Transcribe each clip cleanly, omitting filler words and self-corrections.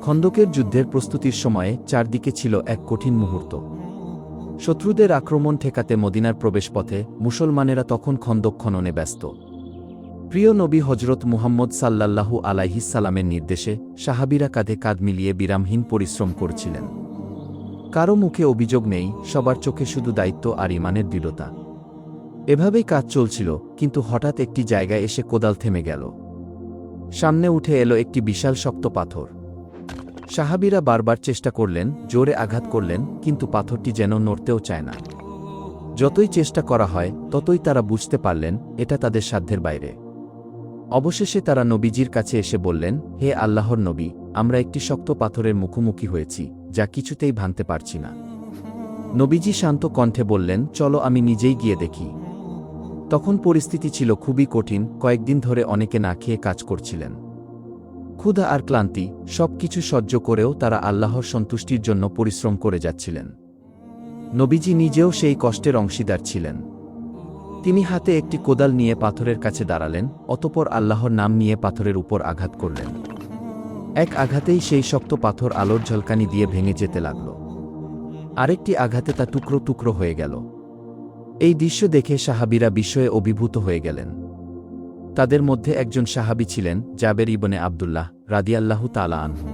খন্দকের যুদ্ধের প্রস্তুতির সময়ে চারদিকে ছিল এক কঠিন মুহূর্ত। শত্রুদের আক্রমণ ঠেকাতে মদিনার প্রবেশপথে মুসলমানেরা তখন খন্দক খননে ব্যস্ত। প্রিয় নবী হজরত মুহাম্মদ সাল্লাল্লাহু আলাইহিস সালামের নির্দেশে সাহাবীরা কাঁধে কাঁধ মিলিয়ে বিরামহীন পরিশ্রম করছিলেন। কারও মুখে অভিযোগ নেই, সবার চোখে শুধু দায়িত্ব আর ঈমানের দৃঢ়তা। এভাবেই কাজ চলছিল, কিন্তু হঠাৎ একটি জায়গায় এসে কোদাল থেমে গেল। সামনে উঠে এলো একটি বিশাল শক্ত পাথর। সাহাবীরা বারবার চেষ্টা করলেন, জোরে আঘাত করলেন, কিন্তু পাথরটি যেন নড়তেও চায় না। যতই চেষ্টা করা হয় ততই তারা বুঝতে পারলেন এটা তাদের সাধ্যের বাইরে। অবশেষে তারা নবীজির কাছে এসে বললেন, হে আল্লাহর নবী, আমরা একটি শক্ত পাথরের মুখোমুখি হয়েছি, যা কিছুতেই ভাঙতে পারছি না। নবীজি শান্ত কণ্ঠে বললেন, চলো আমি নিজেই গিয়ে দেখি। তখন পরিস্থিতি ছিল খুবই কঠিন, কয়েকদিন ধরে অনেকে না খেয়ে কাজ করছিলেন। ক্ষুধা আর ক্লান্তি সব কিছু সহ্য করেও তারা আল্লাহর সন্তুষ্টির জন্য পরিশ্রম করে যাচ্ছিলেন। নবীজি নিজেও সেই কষ্টের অংশীদার ছিলেন। তিনি হাতে একটি কোদাল নিয়ে পাথরের কাছে দাঁড়ালেন, অতঃপর আল্লাহর নাম নিয়ে পাথরের উপর আঘাত করলেন। এক আঘাতেই সেই শক্ত পাথর আলোর ঝলকানি দিয়ে ভেঙে যেতে লাগল। আরেকটি আঘাতে তা টুকরো টুকরো হয়ে গেল। এই দৃশ্য দেখে সাহাবীরা বিস্ময়ে অভিভূত হয়ে গেলেন। তাদের মধ্যে একজন সাহাবী ছিলেন জাবের ইবনে আব্দুল্লাহ রাদিয়াল্লাহু তাআলা আনহু।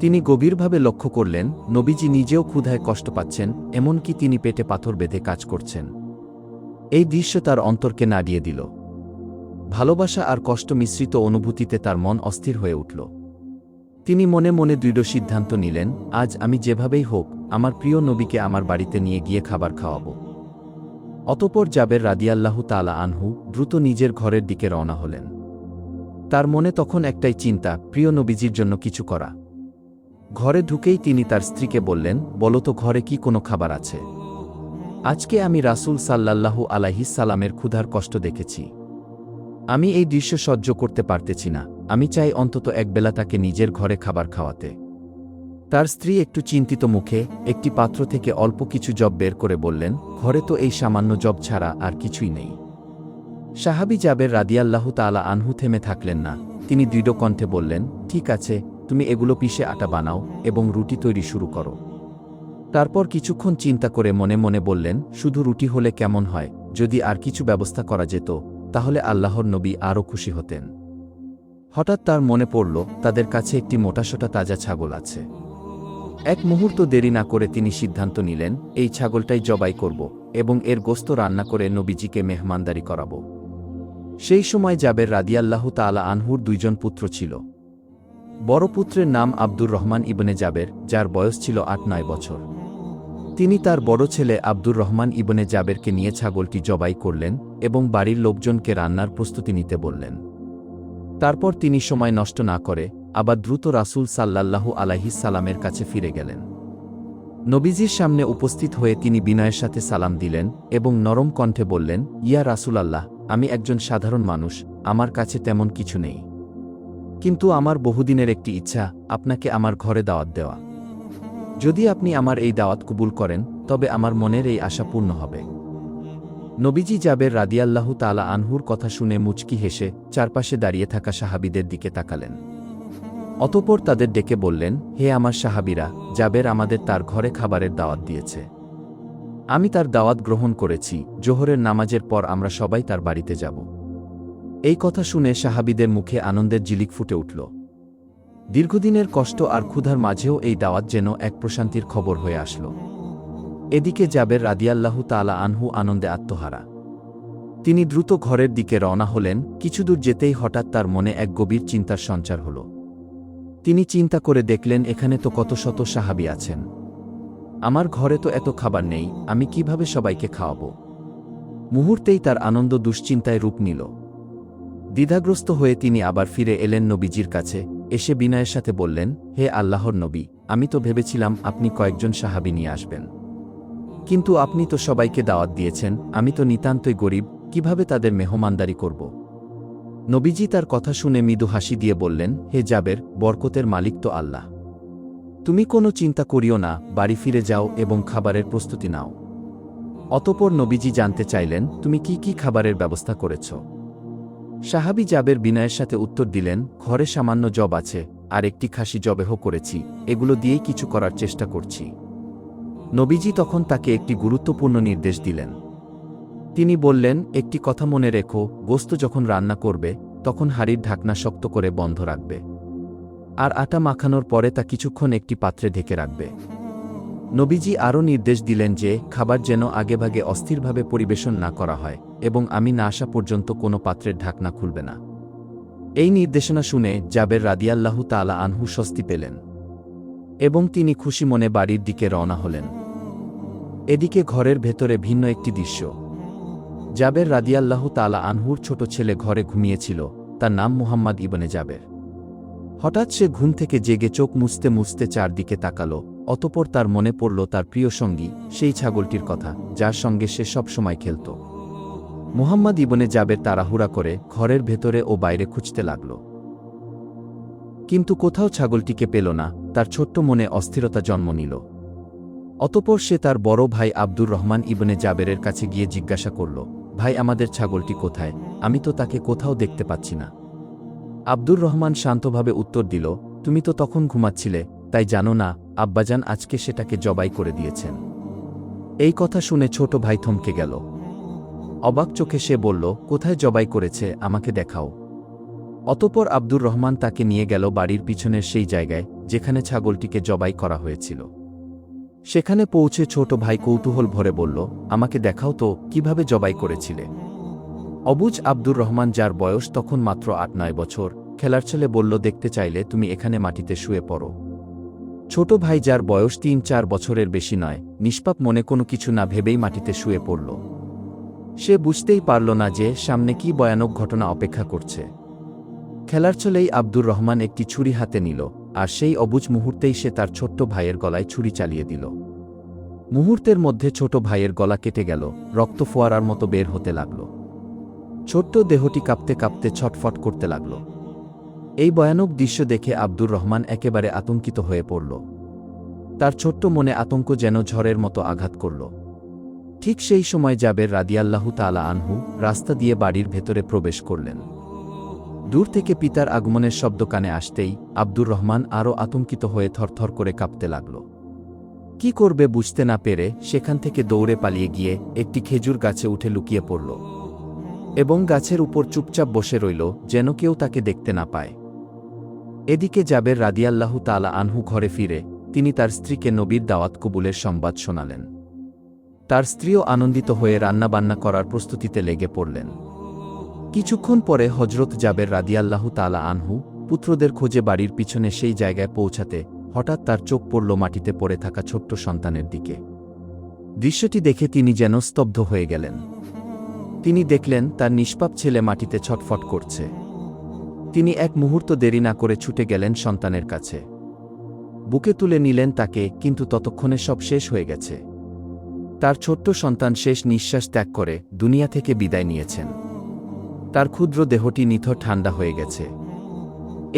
তিনি গভীরভাবে লক্ষ্য করলেন, নবীজি নিজেও ক্ষুধায় কষ্ট পাচ্ছেন, এমনকি তিনি পেটে পাথর বেঁধে কাজ করছেন। এই দৃশ্য তার অন্তরকে নাড়িয়ে দিল। ভালোবাসা আর কষ্ট মিশ্রিত অনুভূতিতে তার মন অস্থির হয়ে উঠল। তিনি মনে মনে দৃঢ় সিদ্ধান্ত নিলেন, আজ আমি যেভাবেই হোক আমার প্রিয় নবীকে আমার বাড়িতে নিয়ে গিয়ে খাবার খাওয়াব। অতঃপর জাবের রাদিয়াল্লাহু তাআলা আনহু দ্রুত নিজের ঘরের দিকে রওনা হলেন। তার মনে তখন একটাই চিন্তা, প্রিয় নবীজির জন্য কিছু করা। ঘরে ঢুকেই তিনি তার স্ত্রীকে বললেন, বলো তো ঘরে কি কোনো খাবার আছে? আজকে আমি রাসূল সাল্লাল্লাহু আলাইহিস সালামের ক্ষুধার কষ্ট দেখেছি। আমি এই দৃশ্য সহ্য করতে পারতেছি না। আমি চাই অন্তত একবেলা তাকে নিজের ঘরে খাবার খাওয়াতে। তার স্ত্রী একটু চিন্তিত মুখে একটি পাত্র থেকে অল্প কিছু জব বের করে বললেন, ঘরে তো এই সামান্য জব ছাড়া আর কিছুই নেই। সাহাবী জাবের রাদিয়াল্লাহু তাআলা আনহু থেমে থাকলেন না। তিনি দৃঢ় কণ্ঠে বললেন, ঠিক আছে, তুমি এগুলো পিষে আটা বানাও এবং রুটি তৈরি শুরু করো। তারপর কিছুক্ষণ চিন্তা করে মনে মনে বললেন, শুধু রুটি হলে কেমন হয়? যদি আর কিছু ব্যবস্থা করা যেত তাহলে আল্লাহর নবী আরও খুশি হতেন। হঠাৎ তার মনে পড়ল, তাদের কাছে একটি মোটাসোটা তাজা ছাগল আছে। এক মুহূর্ত দেরি না করে তিনি সিদ্ধান্ত নিলেন, এই ছাগলটাই জবাই করব এবং এর গোশত রান্না করে নবীজিকে মেহমানদারি করাব। সেই সময় জাবের রাদিয়াল্লাহু তাআলা আনহুর দুইজন পুত্র ছিল। বড় পুত্রের নাম আব্দুর রহমান ইবনে জাবের, যার বয়স ছিল ৮-৯ বছর। তিনি তার বড় ছেলে আব্দুর রহমান ইবনে জাবেরকে নিয়ে ছাগলটি জবাই করলেন এবং বাড়ির লোকজনকে রান্নার প্রস্তুতি নিতে বললেন। তারপর তিনি সময় নষ্ট না করে আবার দ্রুত রাসূল সাল্লাল্লাহু আলাইহিস সালামের কাছে ফিরে গেলেন। নবীজির সামনে উপস্থিত হয়ে তিনি বিনয়ের সাথে সালাম দিলেন এবং নরম কণ্ঠে বললেন, ইয়া রাসূলাল্লাহ, আমি একজন সাধারণ মানুষ, আমার কাছে তেমন কিছু নেই। কিন্তু আমার বহুদিনের একটি ইচ্ছা, আপনাকে আমার ঘরে দাওয়াত দেওয়া। যদি আপনি আমার এই দাওয়াত কবুল করেন তবে আমার মনের এই আশা পূর্ণ হবে। নবীজি জাবের রাদিয়াল্লাহু তাআলা আনহুর কথা শুনে মুচকি হেসে চারপাশে দাঁড়িয়ে থাকা সাহাবীদের দিকে তাকালেন। অতঃপর তাদের ডেকে বললেন, হে আমার সাহাবীরা, জাবের আমাদের তার ঘরে খাবারের দাওয়াত দিয়েছে। আমি তার দাওয়াত গ্রহণ করেছি। জোহরের নামাজের পর আমরা সবাই তার বাড়িতে যাব। এই কথা শুনে সাহাবীদের মুখে আনন্দের ঝিলিক ফুটে উঠল। দীর্ঘদিনের কষ্ট আর ক্ষুধার মাঝেও এই দাওয়াত যেন এক প্রশান্তির খবর হয়ে আসল। এদিকে জাবের রাদিয়াল্লাহু তাআলা আনহু আনন্দে আত্মহারা। তিনি দ্রুত ঘরের দিকে রওনা হলেন। কিছুদূর যেতেই হঠাৎ তার মনে এক গভীর চিন্তার সঞ্চার হল। তিনি চিন্তা করে দেখলেন, এখানে তো কত শত সাহাবী আছেন। আমার ঘরে তো এত খাবার নেই, আমি কিভাবে সবাইকে খাওয়াবো? মুহূর্তেই তার আনন্দ দুশ্চিন্তায় রূপ নিল। দ্বিধাগ্রস্ত হয়ে তিনি আবার ফিরে এলেন নবীজির কাছে। এসে বিনয়ের সাথে বললেন, হে আল্লাহর নবী, আমি তো ভেবেছিলাম আপনি কয়েকজন সাহাবী নিয়ে আসবেন, কিন্তু আপনি তো সবাইকে দাওয়াত দিয়েছেন। আমি তো নিতান্তই গরিব, কিভাবে তাদের মেহমানদারি করব? নবীজি তার কথা শুনে মৃদু হাসি দিয়ে বললেন, হে জাবের, বরকতের মালিক তো আল্লাহ। তুমি কোনো চিন্তা করিও না, বাড়ি ফিরে যাও এবং খাবারের প্রস্তুতি নাও। অতঃপর নবীজি জানতে চাইলেন, তুমি কি কি খাবারের ব্যবস্থা করেছ? সাহাবী জাবের বিনয়ের সাথে উত্তর দিলেন, ঘরে সামান্য জব আছে, আর একটি খাসি জবেহ করেছি, এগুলো দিয়েই কিছু করার চেষ্টা করছি। নবীজি তখন তাকে একটি গুরুত্বপূর্ণ নির্দেশ দিলেন। তিনি বললেন, একটি কথা মনে রেখো, গোস্ত যখন রান্না করবে তখন হাঁড়ির ঢাকনা শক্ত করে বন্ধ রাখবে, আর আটা মাখানোর পরে তা কিছুক্ষণ একটি পাত্রে ঢেকে রাখবে। নবীজি আরও নির্দেশ দিলেন যে খাবার যেন আগেভাগে অস্থিরভাবে পরিবেশন না করা হয় এবং আমি না আসা পর্যন্ত কোনো পাত্রের ঢাকনা খুলবে না। এই নির্দেশনা শুনে জাবের রাদিয়াল্লাহু তাআলা আনহু স্বস্তি পেলেন এবং তিনি খুশি মনে বাড়ির দিকে রওনা হলেন। এদিকে ঘরের ভেতরে ভিন্ন একটি দৃশ্য। জাবের রাদিয়াল্লাহু তাআলা আনহুর ছোট ছেলে ঘরে ঘুমিয়েছিল, তার নাম মুহাম্মদ ইবনে জাবের। হঠাৎ সে ঘুম থেকে জেগে চোখ মুছতে মুছতে চারদিকে তাকালো, অতঃপর তার মনে পড়ল তার প্রিয় সঙ্গী, সেই ছাগলটির কথা যার সঙ্গে সে সব সময় খেলত। মুহাম্মদ ইবনে জাবের তাড়াহুড়া করে ঘরের ভেতরে ও বাইরে খুঁজতে লাগল, কিন্তু কোথাও ছাগলটিকে পেল না। তার ছোট্ট মনে অস্থিরতা জন্ম নিল। অতঃপর সে তার বড় ভাই আব্দুর রহমান ইবনে জাবেরের কাছে গিয়ে জিজ্ঞাসা করল, ভাই, আমাদের ছাগলটি কোথায়? আমি তো তাকে কোথাও দেখতে পাচ্ছি না। আব্দুর রহমান শান্তভাবে উত্তর দিল, তুমি তো তখন ঘুমাচ্ছিলে, তাই জানো না, আব্বাজান আজকে সেটাকে জবাই করে দিয়েছেন। এই কথা শুনে ছোট ভাই থমকে গেল। অবাক চোখে সে বলল, কোথায় জবাই করেছে, আমাকে দেখাও। অতঃপর আব্দুর রহমান তাকে নিয়ে গেল বাড়ির পিছনের সেই জায়গায় যেখানে ছাগলটিকে জবাই করা হয়েছিল। সেখানে পৌঁছে ছোট ভাই কৌতূহল ভরে বলল, আমাকে দেখাও তো, কিভাবে জবাই করেছিলে। অবুঝ আব্দুর রহমান, যার বয়স তখন মাত্র ৮-৯ বছর, খেলার ছেলে বলল, দেখতে চাইলে তুমি এখানে মাটিতে শুয়ে পড়ো। ছোট ভাই, যার বয়স ৩-৪ বছরের বেশি নয়, নিষ্পাপ মনে কোনো কিছু না ভেবেই মাটিতে শুয়ে পড়ল। সে বুঝতেই পারল না যে সামনে কি ভয়ানক ঘটনা অপেক্ষা করছে। খেলার ছলেই আব্দুর রহমান একটি ছুরি হাতে নিল, আর সেই অবুঝ মুহূর্তেই সে তার ছোট্ট ভাইয়ের গলায় ছুরি চালিয়ে দিল। মুহূর্তের মধ্যে ছোট ভাইয়ের গলা কেটে গেল, রক্ত ফোয়ারার মতো বের হতে লাগল। ছোট্ট দেহটি কাঁপতে কাঁপতে ছটফট করতে লাগল। এই ভয়ানক দৃশ্য দেখে আব্দুর রহমান একেবারে আতঙ্কিত হয়ে পড়ল। তার ছোট্ট মনে আতঙ্ক যেন ঝড়ের মতো আঘাত করল। ঠিক সেই সময় জাবের রাদিয়াল্লাহু তাআলা আনহু রাস্তা দিয়ে বাড়ির ভেতরে প্রবেশ করলেন। দূর থেকে পিতার আগমনের শব্দ কানে আসতেই আব্দুর রহমান আরও আতঙ্কিত হয়ে থরথর করে কাঁপতে লাগল। কি করবে বুঝতে না পেরে সেখান থেকে দৌড়ে পালিয়ে গিয়ে একটি খেজুর গাছে উঠে লুকিয়ে পড়ল এবং গাছের উপর চুপচাপ বসে রইল, যেন কেউ তাকে দেখতে না পায়। এদিকে জাবের রাদিয়াল্লাহু তাআলা আনহু ঘরে ফিরে তিনি তার স্ত্রীকে নবীর দাওয়াত কবুলের সংবাদ শোনালেন। তার স্ত্রীও আনন্দিত হয়ে রান্নাবান্না করার প্রস্তুতিতে লেগে পড়লেন। কিছুক্ষণ পরে হজরত জাবের রাদিয়াল্লাহু তাআলা আনহু পুত্রদের খোঁজে বাড়ির পিছনে সেই জায়গায় পৌঁছাতে হঠাৎ তার চোখ পড়ল মাটিতে পড়ে থাকা ছোট্ট সন্তানের দিকে। দৃশ্যটি দেখে তিনি যেন স্তব্ধ হয়ে গেলেন। তিনি দেখলেন তার নিষ্পাপ ছেলে মাটিতে ছটফট করছে। তিনি এক মুহূর্ত দেরি না করে ছুটে গেলেন সন্তানের কাছে। বুকে তুলে নিলেন তাকে, কিন্তু ততক্ষণে সব শেষ হয়ে গেছে। তার ছোট্ট সন্তান শেষ নিঃশ্বাস ত্যাগ করে দুনিয়া থেকে বিদায় নিয়েছেন। তার ক্ষুদ্র দেহটি নিথর ঠান্ডা হয়ে গেছে।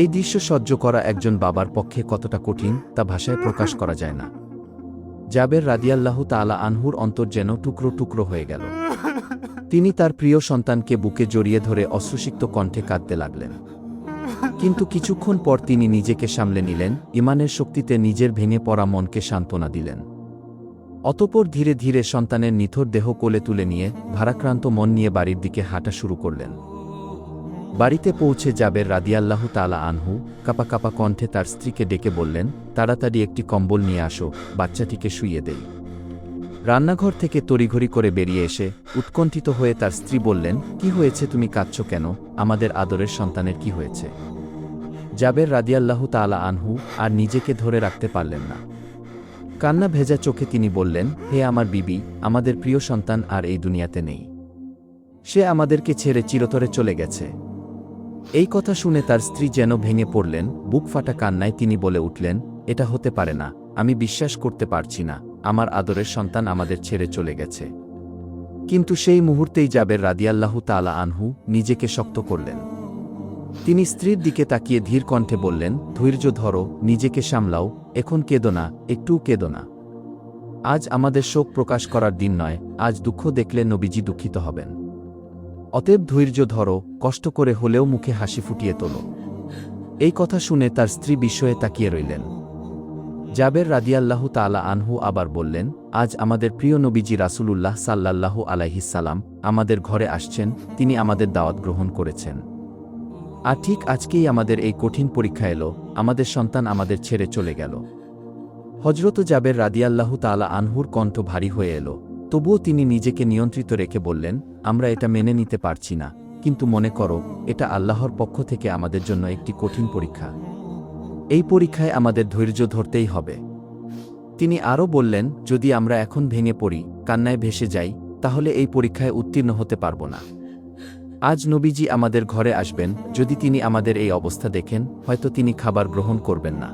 এই দৃশ্য সহ্য করা একজন বাবার পক্ষে কতটা কঠিন তা ভাষায় প্রকাশ করা যায় না। জাবের রাদিয়াল্লাহু তাআলা আনহুর অন্তর যেন টুকরো টুকরো হয়ে গেল। তিনি তার প্রিয় সন্তানকে বুকে জড়িয়ে ধরে অশ্রুসিক্ত কণ্ঠে কাঁদতে লাগলেন। কিন্তু কিছুক্ষণ পর তিনি নিজেকে সামলে নিলেন, ঈমানের শক্তিতে নিজের ভেঙে পড়া মনকে সান্ত্বনা দিলেন। অতঃপর ধীরে ধীরে সন্তানের নিথর দেহ কোলে তুলে নিয়ে ভারাক্রান্ত মন নিয়ে বাড়ির দিকে হাঁটা শুরু করলেন। বাড়িতে পৌঁছে জাবের রাদিয়াল্লাহু তাআলা আনহু কাঁপা কাঁপা কণ্ঠে তার স্ত্রীকে ডেকে বললেন, তাড়াতাড়ি একটি কম্বল নিয়ে আসো, বাচ্চাটিকে শুইয়ে দেই। রান্নাঘর থেকে তড়িঘড়ি করে বেরিয়ে এসে উৎকণ্ঠিত হয়ে তার স্ত্রী বললেন, কি হয়েছে, তুমি কাঁদছ কেন? আমাদের আদরের সন্তানের কি হয়েছে? জাবের রাদিয়াল্লাহু তাআলা আনহু আর নিজেকে ধরে রাখতে পারলেন না। কান্না ভেজা চোখে তিনি বললেন, হে আমার বিবি, আমাদের প্রিয় সন্তান আর এই দুনিয়াতে নেই। সে আমাদেরকে ছেড়ে চিরতরে চলে গেছে। এই কথা শুনে তার স্ত্রী যেন ভেঙে পড়লেন। বুক ফাটা কান্নায় তিনি বলে উঠলেন, এটা হতে পারে না, আমি বিশ্বাস করতে পারছি না, আমার আদরের সন্তান আমাদের ছেড়ে চলে গেছে। কিন্তু সেই মুহূর্তেই জাবের রাদিয়াল্লাহু তাআলা আনহু নিজেকে শক্ত করলেন। তিনি স্ত্রীর দিকে তাকিয়ে ধীর কণ্ঠে বললেন, ধৈর্য ধরো, নিজেকে সামলাও, এখন কেঁদো না, একটুও কেঁদো না। আজ আমাদের শোক প্রকাশ করার দিন নয়, আজ দুঃখ দেখলে নবীজি দুঃখিত হবেন। অতএব ধৈর্য ধরো, কষ্ট করে হলেও মুখে হাসি ফুটিয়ে তোলো। এই কথা শুনে তার স্ত্রী বিস্ময়ে তাকিয়ে রইলেন। জাবের রাদিয়াল্লাহু তাআলা আনহু আবার বললেন, আজ আমাদের প্রিয় নবীজি রাসূলুল্লাহ সাল্লাল্লাহু আলাইহিস সালাম আমাদের ঘরে আসছেন, তিনি আমাদের দাওয়াত গ্রহণ করেছেন। আর ঠিক আজকেই আমাদের এই কঠিন পরীক্ষা এলো, আমাদের সন্তান আমাদের ছেড়ে চলে গেল। হযরত জাবের রাদিয়াল্লাহু তাআলা আনহুর কণ্ঠ ভারী হয়ে এলো, তবুও তিনি নিজেকে নিয়ন্ত্রিত রেখে বললেন, আমরা এটা মেনে নিতে পারছি না, কিন্তু মনে করো, এটা আল্লাহর পক্ষ থেকে আমাদের জন্য একটি কঠিন পরীক্ষা। এই পরীক্ষায় আমাদের ধৈর্য ধরতেই হবে। তিনি আরও বললেন, যদি আমরা এখন ভেঙে পড়ি, কান্নায় ভেসে যাই, তাহলে এই পরীক্ষায় উত্তীর্ণ হতে পারব না। আজ নবীজি আমাদের ঘরে আসবেন, যদি তিনি আমাদের এই অবস্থা দেখেন, হয়তো তিনি খাবার গ্রহণ করবেন না।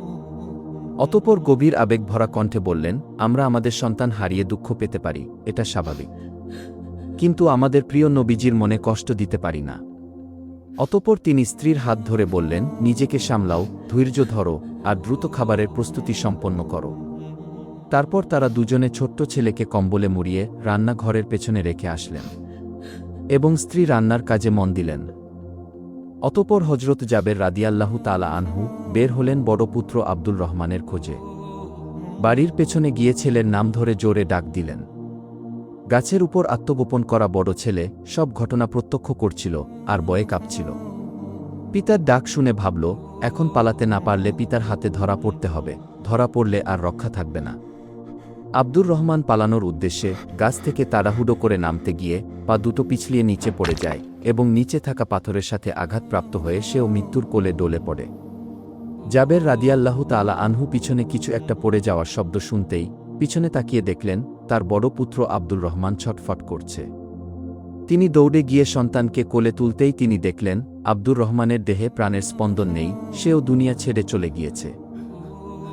অতঃপর গভীর আবেগভরা কণ্ঠে বললেন, আমরা আমাদের সন্তান হারিয়ে দুঃখ পেতে পারি, এটা স্বাভাবিক। কিন্তু আমাদের প্রিয় নবীজির মনে কষ্ট দিতে পারি না। অতঃপর তিনি স্ত্রীর হাত ধরে বললেন, নিজেকে সামলাও, ধৈর্য ধরো, আর দ্রুত খাবারের প্রস্তুতি সম্পন্ন করো। তারপর তারা দুজনে ছোট্ট ছেলেকে কম্বলে মুড়িয়ে রান্নাঘরের পেছনে রেখে আসলেন এবং স্ত্রী রান্নার কাজে মন দিলেন। অতঃপর হযরত জাবের রাদিয়াল্লাহু তাআলা আনহু বের হলেন বড় পুত্র আব্দুর রহমানের খোঁজে। বাড়ির পেছনে গিয়ে ছেলের নাম ধরে জোরে ডাক দিলেন। গাছের উপর আত্মগোপন করা বড় ছেলে সব ঘটনা প্রত্যক্ষ করছিল আর ভয়ে কাঁপছিল। পিতার ডাক শুনে ভাবল, এখন পালাতে না পারলে পিতার হাতে ধরা পড়তে হবে, ধরা পড়লে আর রক্ষা থাকবে না। আব্দুর রহমান পালানোর উদ্দেশ্যে গাছ থেকে তাড়াহুড়ো করে নামতে গিয়ে পা দুটো পিছলিয়ে নিচে পড়ে যায় এবং নিচে থাকা পাথরের সাথে আঘাতপ্রাপ্ত হয়ে সেও মৃত্যুর কোলে ডলে পড়ে। জাবের রাদিয়াল্লাহু তাআলা আনহু পিছনে কিছু একটা পড়ে যাওয়ার শব্দ শুনতেই পিছনে তাকিয়ে দেখলেন, তার বড় পুত্র আব্দুর রহমান ছটফট করছে। তিনি দৌড়ে গিয়ে সন্তানকে কোলে তুলতেই তিনি দেখলেন, আব্দুর রহমানের দেহে প্রাণের স্পন্দন নেই, সেও দুনিয়া ছেড়ে চলে গিয়েছে।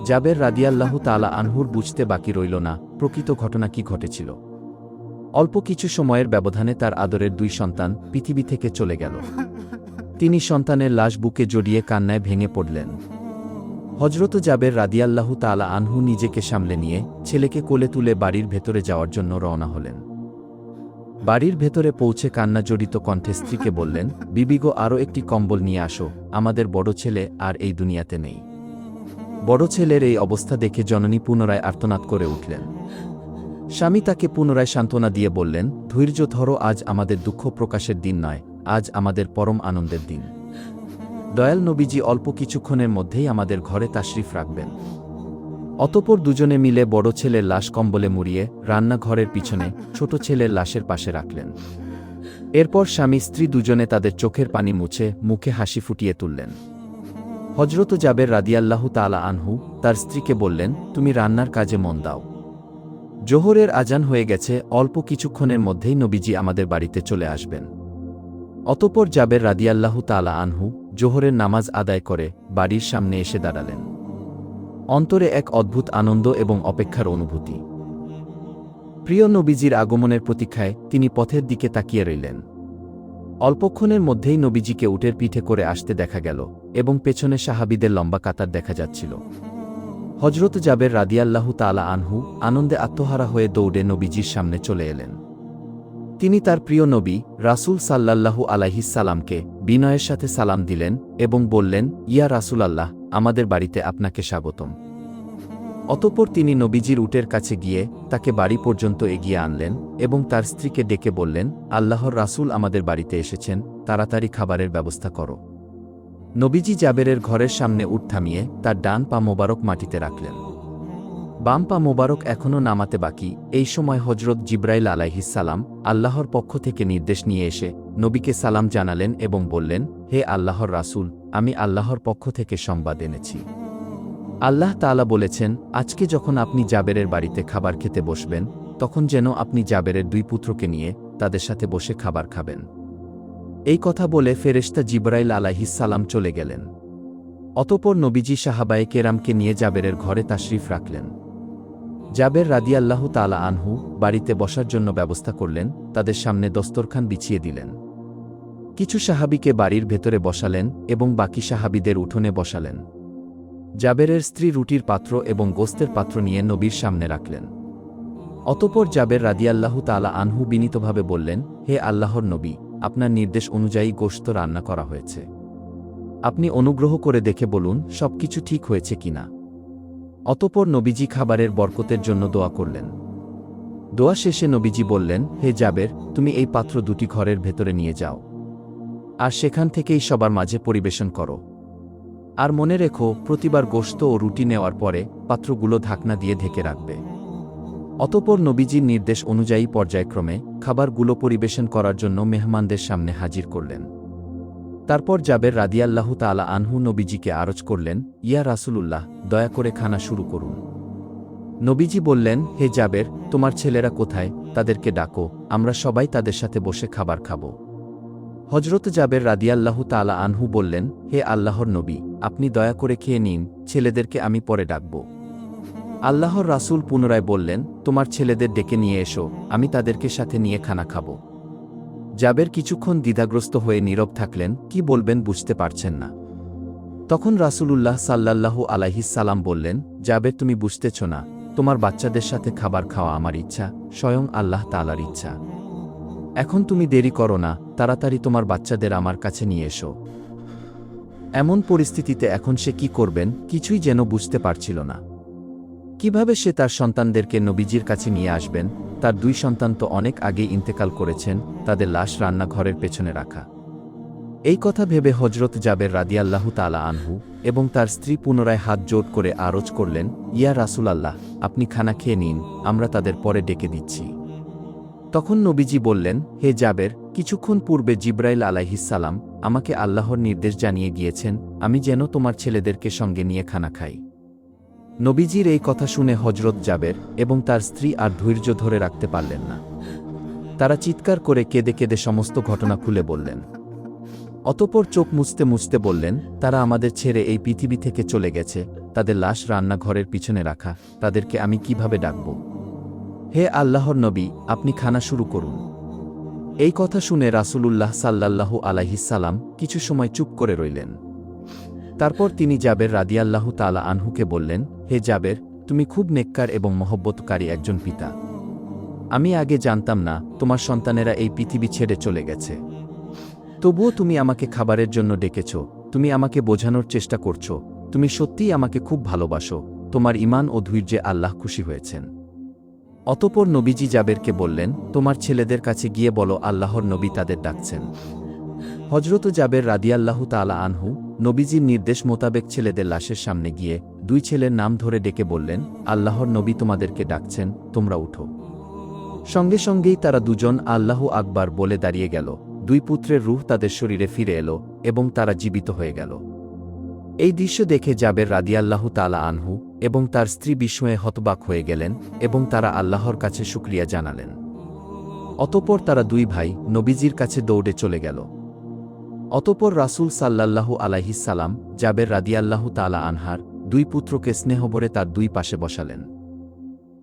জাবের রাদিয়াল্লাহু তাআলা আনহুর বুঝতে বাকি রইল না, প্রকৃত ঘটনা কি ঘটেছিল। অল্প কিছু সময়ের ব্যবধানে তার আদরের দুই সন্তান পৃথিবী থেকে চলে গেল। তিনি সন্তানের লাশ বুকে জড়িয়ে কান্নায় ভেঙে পড়লেন। হযরত জাবের রাদিয়াল্লাহু তাআলা আনহু নিজেকে সামলে নিয়ে ছেলেকে কোলে তুলে বাড়ির ভেতরে যাওয়ার জন্য রওনা হলেন। বাড়ির ভেতরে পৌঁছে কান্না জড়িত কণ্ঠে স্ত্রীকে বললেন, বিবিগো, আরও একটি কম্বল নিয়ে আসো, আমাদের বড় ছেলে আর এই দুনিয়াতে নেই। বড় ছেলের এই অবস্থা দেখে জননী পুনরায় আর্তনাদ করে উঠলেন। স্বামী তাকে পুনরায় সান্ত্বনা দিয়ে বললেন, ধৈর্য ধরো, আজ আমাদের দুঃখ প্রকাশের দিন নয়, আজ আমাদের পরম আনন্দের দিন। দয়াল নবীজি অল্প কিছুক্ষণের মধ্যেই আমাদের ঘরে তাশরিফ রাখবেন। অতঃপর দুজনে মিলে বড় ছেলের লাশ কম্বলে মুড়িয়ে রান্নাঘরের পিছনে ছোট ছেলের লাশের পাশে রাখলেন। এরপর স্বামী স্ত্রী দুজনে তাদের চোখের পানি মুছে মুখে হাসি ফুটিয়ে তুললেন। হযরত জাবের রাদিয়াল্লাহু তাআলা আনহু তার স্ত্রীকে বললেন, তুমি রান্নার কাজে মন দাও। জোহরের আজান হয়ে গেছে, অল্প কিছুক্ষণের মধ্যেই নবীজি আমাদের বাড়িতে চলে আসবেন। অতঃপর জাবের রাদিয়াল্লাহু তাআলা আনহু জোহরের নামাজ আদায় করে বাড়ির সামনে এসে দাঁড়ালেন। অন্তরে এক অদ্ভুত আনন্দ এবং অপেক্ষার অনুভূতি। প্রিয় নবীজির আগমনের প্রতীক্ষায় তিনি পথের দিকে তাকিয়ে রইলেন। অল্পক্ষণের মধ্যেই নবীজিকে উটের পিঠে করে আসতে দেখা গেল এবং পেছনে সাহাবীদের লম্বা কাতার দেখা যাচ্ছিল। হযরত জাবের রাদিয়াল্লাহু তাআলা আনহু আনন্দে আত্মহারা হয়ে দৌড়ে নবীজির সামনে চলে এলেন। তিনি তার প্রিয় নবী রাসূল সাল্লাল্লাহু আলাইহিস সালামকে বিনয়ের সাথে সালাম দিলেন এবং বললেন, ইয়া রাসূলাল্লাহ, আমাদের বাড়িতে আপনাকে স্বাগতম। অতঃপর তিনি নবীজির উটের কাছে গিয়ে তাকে বাড়ি পর্যন্ত এগিয়ে আনলেন এবং তার স্ত্রীকে ডেকে বললেন, আল্লাহর রাসূল আমাদের বাড়িতে এসেছেন, তাড়াতাড়ি খাবারের ব্যবস্থা করো। নবীজি জাবেরের ঘরের সামনে উট থামিয়ে তার ডান পা মোবারক মাটিতে রাখলেন। বাম পা মোবারক এখনও নামাতে বাকি। এই সময় হযরত জিবরাইল আলাইহিস সালাম আল্লাহর পক্ষ থেকে নির্দেশ নিয়ে এসে নবীকে সালাম জানালেন এবং বললেন, হে আল্লাহর রাসূল, আমি আল্লাহর পক্ষ থেকে সংবাদ এনেছি। আল্লাহ তাআলা বলেছেন, আজকে যখন আপনি জাবেরের বাড়িতে খাবার খেতে বসবেন, তখন যেন আপনি জাবেরের দুই পুত্রকে নিয়ে তাদের সাথে বসে খাবার খাবেন। এই কথা বলে ফেরেশতা জিবরাইল আলাইহিস সালাম চলে গেলেন। অতঃপর নবীজি সাহাবায়ে কেরামকে নিয়ে জাবেরের ঘরে তাশরিফ রাখলেন। জাবের রাদিয়াল্লাহু তাআলা আনহু বাড়িতে বসার জন্য ব্যবস্থা করলেন, তাদের সামনে দস্তরখান বিছিয়ে দিলেন। কিছু সাহাবীকে বাড়ির ভেতরে বসালেন এবং বাকি সাহাবীদের উঠোনে বসালেন। জাবেরের স্ত্রী রুটির পাত্র এবং গোস্তের পাত্র নিয়ে নবীর সামনে রাখলেন। অতঃপর জাবের রাদিয়াল্লাহু তাআলা আনহু বিনীতভাবে বললেন, হে আল্লাহর নবী, আপনার নির্দেশ অনুযায়ী গোশত রান্না করা হয়েছে। আপনি অনুগ্রহ করে দেখে বলুন সবকিছু ঠিক হয়েছে কিনা। অতঃপর নবীজি খাবারের বরকতের জন্য দোয়া করলেন। দোয়া শেষে নবীজি বললেন, হে জাবের, তুমি এই পাত্র দুটি ঘরের ভেতরে নিয়ে যাও, আর সেখান থেকেই সবার মাঝে পরিবেশন করো। আর মনে রেখো, প্রতিবার গোশত ও রুটি নেওয়ার পরে পাত্রগুলো ঢাকনা দিয়ে ঢেকে রাখবে। অতঃপর নবীজির নির্দেশ অনুযায়ী পর্যায়ক্রমে খাবারগুলো পরিবেশন করার জন্য মেহমানদের সামনে হাজির করলেন। তারপর জাবের রাদিয়াল্লাহু তাআলা আনহু নবীজিকে আরজ করলেন, ইয়া রাসূলুল্লাহ, দয়া করে খানা শুরু করুন। নবীজি বললেন, হে জাবের, তোমার ছেলেরা কোথায়? তাদেরকে ডাকো, আমরা সবাই তাদের সাথে বসে খাবার খাব। হযরত জাবের রাদিয়াল্লাহু তাআলা আনহু বললেন, হে আল্লাহর নবী, আপনি দয়া করে খেয়ে নিন, ছেলেদেরকে আমি পরে ডাকব। আল্লাহর রাসূল পুনরায় বললেন, তোমার ছেলেদের ডেকে নিয়ে এসো, আমি তাদেরকে সাথে নিয়ে খানা খাব। জাবের কিছুক্ষণ দ্বিধাগ্রস্ত হয়ে নীরব থাকলেন, কি বলবেন বুঝতে পারছেন না। তখন রাসূলুল্লাহ সাল্লাল্লাহু আলাইহিস সালাম বললেন, জাবের, তুমি বুঝতেছ না, তোমার বাচ্চাদের সাথে খাবার খাওয়া আমার ইচ্ছা, স্বয়ং আল্লাহ তাআলার ইচ্ছা। এখন তুমি দেরি করো না, তাড়াতাড়ি তোমার বাচ্চাদের আমার কাছে নিয়ে এসো। এমন পরিস্থিতিতে এখন সে কি করবেন কিছুই যেন বুঝতে পারছিল না। কিভাবে সে তার সন্তানদেরকে নবীজির কাছে নিয়ে আসবেন? তার দুই সন্তান তো অনেক আগেই ইন্তেকাল করেছেন, তাদের লাশ রান্নাঘরের পেছনে রাখা। এই কথা ভেবে হযরত জাবের রাদিয়াল্লাহু তাআলা আনহু এবং তার স্ত্রী পুনরায় হাত জোড় করে আরজ করলেন, ইয়া রাসূলাল্লাহ, আপনি খানা খেয়ে নিন, আমরা তাদের পরে ডেকে দিচ্ছি। তখন নবীজি বললেন, হে জাবের, কিছুক্ষণ পূর্বে জিবরাইল আলাইহিস সালাম আমাকে আল্লাহর নির্দেশ জানিয়ে গিয়েছেন আমি যেন তোমার ছেলেদেরকে সঙ্গে নিয়ে খানা খাই। নবীজির এই কথা শুনে হযরত জাবের এবং তার স্ত্রী আর ধৈর্য ধরে রাখতে পারলেন না। তারা চিৎকার করে কেঁদে কেঁদে সমস্ত ঘটনা খুলে বললেন। অতঃপর চোখ মুছতে মুছতে বললেন, তারা আমাদের ছেড়ে এই পৃথিবী থেকে চলে গেছে, তাদের লাশ রান্নাঘরের পিছনে রাখা, তাদেরকে আমি কিভাবে ডাকব? হে আল্লাহর নবী, আপনি খানা শুরু করুন। এই কথা শুনে রাসূলুল্লাহ সাল্লাল্লাহু আলাইহিস সালাম কিছু সময় চুপ করে রইলেন। তারপর তিনি জাবের রাদিয়াল্লাহু তাআলা আনহুকে বললেন, হে জাবের, তুমি খুব নেককার এবং মহব্বতকারী একজন পিতা। আমি আগে জানতাম না তোমার সন্তানেরা এই পৃথিবী ছেড়ে চলে গেছে। তবুও তুমি আমাকে খাবারের জন্য ডেকেছ, তুমি আমাকে বোঝানোর চেষ্টা করছ, তুমি সত্যিই আমাকে খুব ভালোবাসো, তোমার ঈমান ও ধৈর্যে আল্লাহ খুশি হয়েছেন। অতঃপর নবীজি জাবেরকে বললেন, তোমার ছেলেদের কাছে গিয়ে বলো আল্লাহর নবী তাদের ডাকছেন। হযরত জাবের রাদিয়াল্লাহু তাআলা আনহু নবীজির নির্দেশ মোতাবেক ছেলেদের লাশের সামনে গিয়ে দুই ছেলের নাম ধরে ডেকে বললেন, আল্লাহর নবী তোমাদেরকে ডাকছেন, তোমরা উঠো। সঙ্গে সঙ্গেই তারা দুজন আল্লাহু আকবার বলে দাঁড়িয়ে গেল। দুই পুত্রের রূহ তাদের শরীরে ফিরে এলো এবং তারা জীবিত হয়ে গেল। এই দৃশ্য দেখে জাবের রাদিয়াল্লাহু তাআলা আনহু এবং তার স্ত্রী বিস্ময়ে হতবাক হয়ে গেলেন এবং তারা আল্লাহর কাছে শুকরিয়া জানালেন। অতঃপর তারা দুই ভাই নবীজির কাছে দৌড়ে চলে গেল। অতঃপর রাসূল সাল্লাল্লাহু আলাইহিস সালাম জাবের রাদিয়াল্লাহু তাআলা আনহার দুই পুত্রকে স্নেহভরে তার দুই পাশে বসালেন।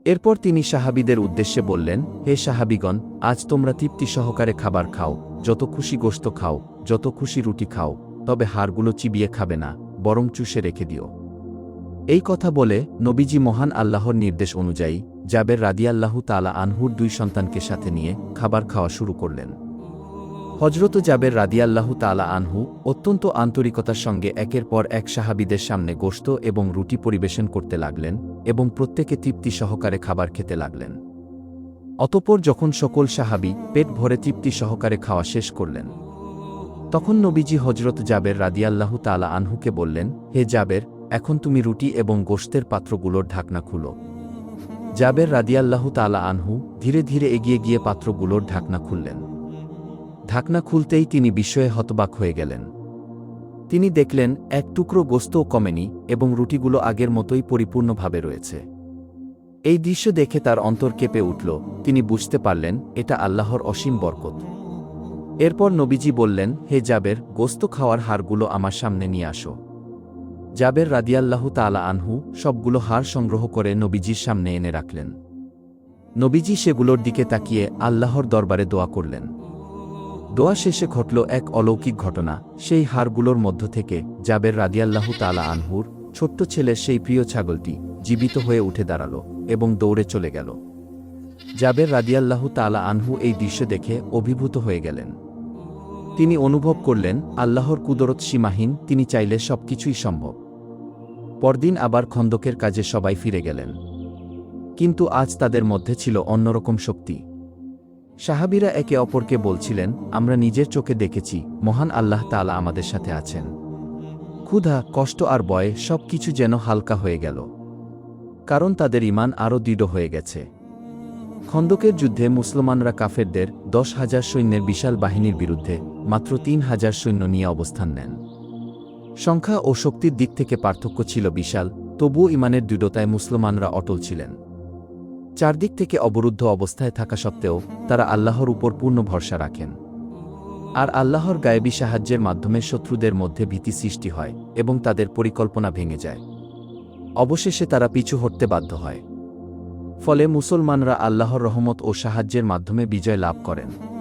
এরপর তিনি সাহাবীদের উদ্দেশ্যে বললেন, হে সাহাবীগণ, আজ তোমরা তৃপ্তি সহকারে খাবার খাও, যত খুশি গোশত খাও, যত খুশি রুটি খাও, তবে হাড়গুলো চিবিয়ে খাবে না, বরং চুষে রেখে দিও। এই কথা বলে নবীজি মহান আল্লাহর নির্দেশ অনুযায়ী জাবের রাদিয়াল্লাহু তাআলা আনহুর দুই সন্তানকে সাথে নিয়ে খাবার খাওয়া শুরু করলেন। হযরত জাবের রাদিয়াল্লাহু তাআলা আনহু অত্যন্ত আন্তরিকতার সঙ্গে একের পর এক সাহাবীদের সামনে গোশত এবং রুটি পরিবেশন করতে লাগলেন এবং প্রত্যেকে তৃপ্তি সহকারে খাবার খেতে লাগলেন। অতঃপর যখন সকল সাহাবী পেট ভরে তৃপ্তি সহকারে খাওয়া শেষ করলেন, তখন নবীজি হযরত জাবের রাদিয়াল্লাহু তাআলা আনহুকে বললেন, হে জাবের, এখন তুমি রুটি এবং গোশতের পাত্রগুলোর ঢাকনা খুলো। জাবের রাদিয়াল্লাহু তাআলা আনহু ধীরে ধীরে এগিয়ে গিয়ে পাত্রগুলোর ঢাকনা খুললেন। ঢাকনা খুলতেই তিনি বিস্ময়ে হতবাক হয়ে গেলেন। তিনি দেখলেন এক টুকরো গোশতও কমেনি এবং রুটিগুলো আগের মতোই পরিপূর্ণভাবে রয়েছে। এই দৃশ্য দেখে তার অন্তর কেঁপে উঠল। তিনি বুঝতে পারলেন এটা আল্লাহর অসীম বরকত। এরপর নবীজি বললেন, হে জাবের, গোশত খাওয়ার হাড়গুলো আমার সামনে নিয়ে আসো। জাবের রাদিয়াল্লাহু তাআলা আনহু সবগুলো হাড় সংগ্রহ করে নবীজির সামনে এনে রাখলেন। নবীজি সেগুলোর দিকে তাকিয়ে আল্লাহর দরবারে দোয়া করলেন। দোয়া শেষে ঘটল এক অলৌকিক ঘটনা। সেই হাড়গুলোর মধ্য থেকে জাবের রাদিয়াল্লাহু তাআলা আনহুর ছোট্ট ছেলের সেই প্রিয় ছাগলটি জীবিত হয়ে উঠে দাঁড়াল এবং দৌড়ে চলে গেল। জাবের রাদিয়াল্লাহু তাআলা আনহু এই দৃশ্য দেখে অভিভূত হয়ে গেলেন। তিনি অনুভব করলেন আল্লাহর কুদরত সীমাহীন, তিনি চাইলে সবকিছুই সম্ভব। পরদিন আবার খন্দকের কাজে সবাই ফিরে গেলেন। কিন্তু আজ তাদের মধ্যে ছিল অন্যরকম শক্তি। সাহাবীরা একে অপরকে বলছিলেন, আমরা নিজের চোখে দেখেছি, মহান আল্লাহ তাআলা আমাদের সাথে আছেন। ক্ষুধা, কষ্ট আর ভয় সব কিছু যেন হালকা হয়ে গেল। কারণ তাদের ঈমান আরও দৃঢ় হয়ে গেছে। খন্দকের যুদ্ধে মুসলমানরা কাফেরদের 10,000 সৈন্যের বিশাল বাহিনীর বিরুদ্ধে মাত্র 3,000 সৈন্য নিয়ে অবস্থান নেন। সংখ্যা ও শক্তির দিক থেকে পার্থক্য ছিল বিশাল, তবুও ঈমানের দৃঢ়তায় মুসলমানরা অটল ছিলেন। চারদিক থেকে অবরুদ্ধ অবস্থায় থাকা সত্ত্বেও তারা আল্লাহর উপর পূর্ণ ভরসা রাখেন। আর আল্লাহর গায়েবী সাহায্যের মাধ্যমে শত্রুদের মধ্যে ভীতি সৃষ্টি হয় এবং তাদের পরিকল্পনা ভেঙে যায়। অবশেষে তারা পিছু হটতে বাধ্য হয়। ফলে মুসলমানরা আল্লাহর রহমত ও সাহায্যের মাধ্যমে বিজয় লাভ করেন।